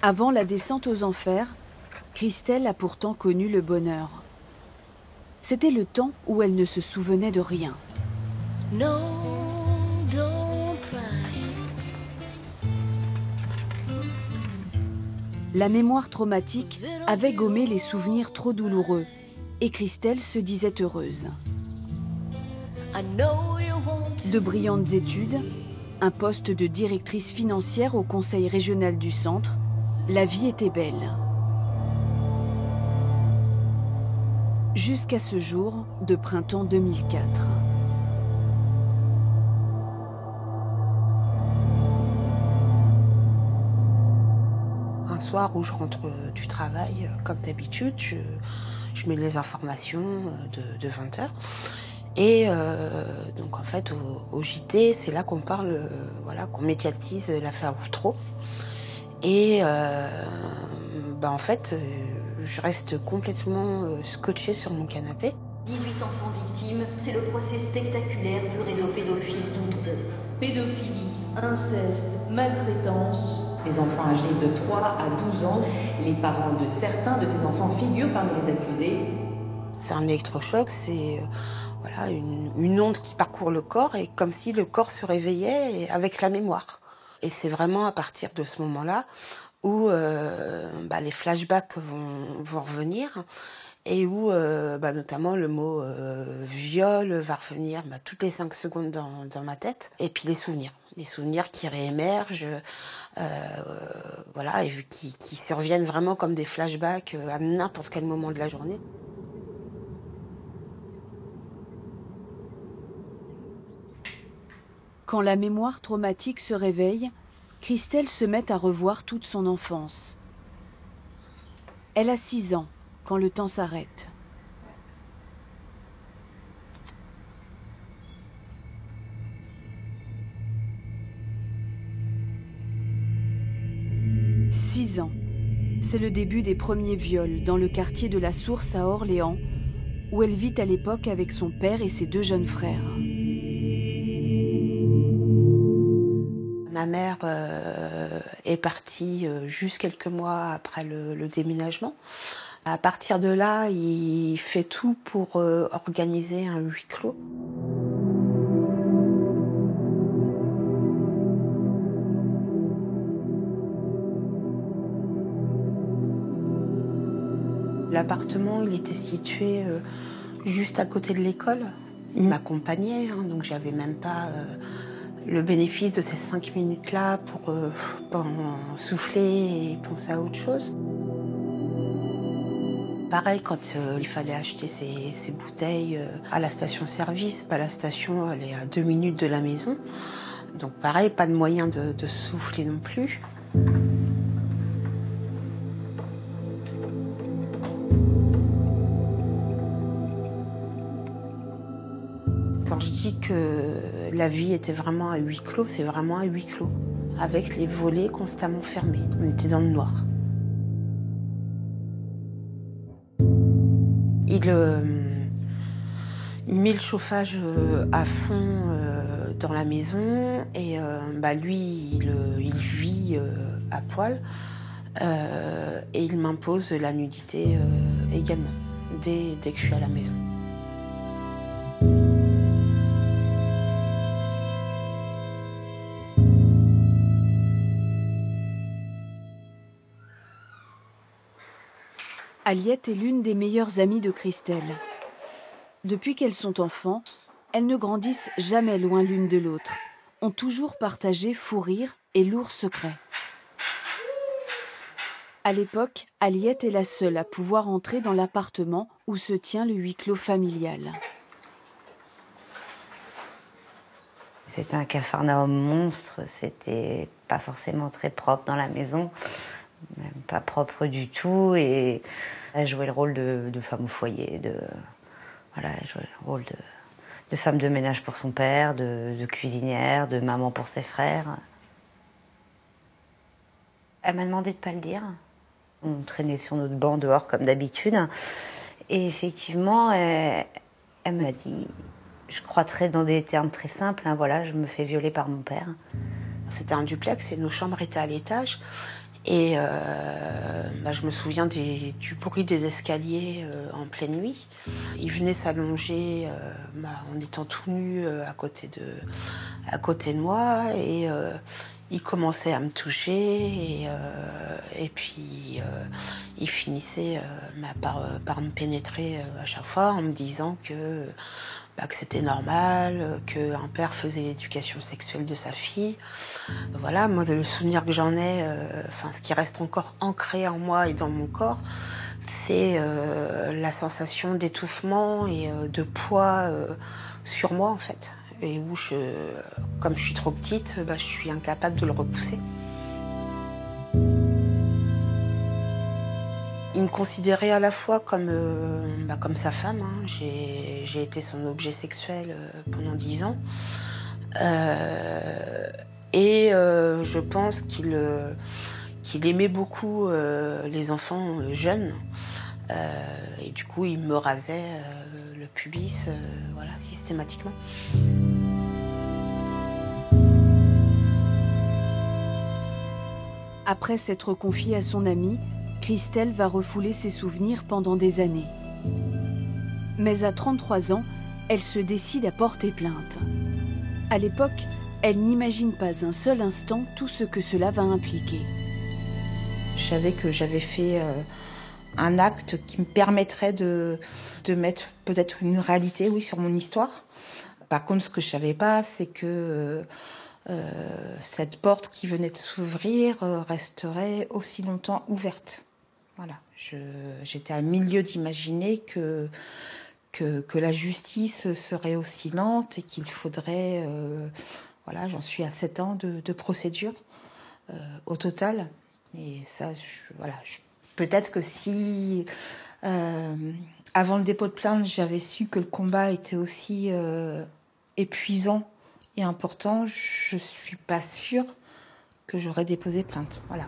Avant la descente aux enfers, Christelle a pourtant connu le bonheur. C'était le temps où elle ne se souvenait de rien. No, don't cry. La mémoire traumatique avait gommé les souvenirs trop douloureux et Christelle se disait heureuse. I know you want De brillantes études, un poste de directrice financière au conseil régional du centre, la vie était belle. Jusqu'à ce jour de printemps 2004. Un soir où je rentre du travail, comme d'habitude, je mets les informations de 20h. Et donc en fait au JT, c'est là qu'on parle, qu'on médiatise l'affaire Outreau. Et en fait, je reste complètement scotchée sur mon canapé. 18 enfants victimes, c'est le procès spectaculaire du réseau pédophile d'Outreau. Pédophilie, inceste, maltraitance. Les enfants âgés de 3 à 12 ans, les parents de certains de ces enfants figurent parmi les accusés. C'est un électrochoc, c'est une onde qui parcourt le corps et comme si le corps se réveillait avec la mémoire. Et c'est vraiment à partir de ce moment-là où les flashbacks vont revenir et où notamment le mot viol va revenir toutes les 5 secondes dans ma tête. Et puis les souvenirs qui réémergent, et qui surviennent vraiment comme des flashbacks à n'importe quel moment de la journée. Quand la mémoire traumatique se réveille, Christelle se met à revoir toute son enfance. Elle a 6 ans quand le temps s'arrête. « 6 ans, c'est le début des premiers viols dans le quartier de la Source à Orléans, où elle vit à l'époque avec son père et ses 2 jeunes frères. Ma mère est partie juste quelques mois après le déménagement. À partir de là, il fait tout pour organiser un huis clos. L'appartement, il était situé juste à côté de l'école. Il m'accompagnait, donc j'avais même pas le bénéfice de ces 5 minutes-là pour souffler et penser à autre chose. Pareil, quand il fallait acheter ses bouteilles à la station-service, la station elle est à 2 minutes de la maison. Donc pareil, pas de moyen de souffler non plus. Quand je dis que la vie était vraiment à huis clos, c'est vraiment à huis clos, avec les volets constamment fermés. On était dans le noir. Il met le chauffage à fond dans la maison et lui, il vit à poil et il m'impose la nudité également, dès que je suis à la maison. Aliette est l'une des meilleures amies de Christelle. Depuis qu'elles sont enfants, elles ne grandissent jamais loin l'une de l'autre, ont toujours partagé fou rire et lourds secrets. À l'époque, Aliette est la seule à pouvoir entrer dans l'appartement où se tient le huis clos familial. C'était un capharnaüm monstre, c'était pas forcément très propre dans la maison. Même pas propre du tout, et elle jouait le rôle de femme au foyer, elle jouait le rôle de femme de ménage pour son père, de cuisinière, de maman pour ses frères. Elle m'a demandé de pas le dire. On traînait sur notre banc dehors comme d'habitude, et effectivement, elle m'a dit, je crois dans des termes très simples, je me fais violer par mon père. C'était un duplex et nos chambres étaient à l'étage. Et je me souviens du bruit des escaliers en pleine nuit. Il venait s'allonger en étant tout nu à côté de moi et il commençait à me toucher et puis il finissait par me pénétrer à chaque fois en me disant que c'était normal, qu'un père faisait l'éducation sexuelle de sa fille. Voilà, moi, le souvenir que j'en ai, ce qui reste encore ancré en moi et dans mon corps, c'est la sensation d'étouffement et de poids sur moi, en fait. Et où, comme je suis trop petite, je suis incapable de le repousser. Il me considérait à la fois comme sa femme. Hein. J'ai été son objet sexuel pendant 10 ans. Je pense qu'il aimait beaucoup les enfants jeunes. Et du coup, il me rasait le pubis systématiquement. Après s'être confiée à son amie, Christelle va refouler ses souvenirs pendant des années. Mais à 33 ans, elle se décide à porter plainte. À l'époque, elle n'imagine pas un seul instant tout ce que cela va impliquer. Je savais que j'avais fait un acte qui me permettrait de mettre peut-être une réalité, sur mon histoire. Par contre, ce que je savais pas, c'est que cette porte qui venait de s'ouvrir resterait aussi longtemps ouverte. Voilà, j'étais à milieu d'imaginer que la justice serait aussi lente et qu'il faudrait... j'en suis à 7 ans de procédure au total. Et ça, peut-être que si, avant le dépôt de plainte, j'avais su que le combat était aussi épuisant et important, je suis pas sûre que j'aurais déposé plainte. Voilà.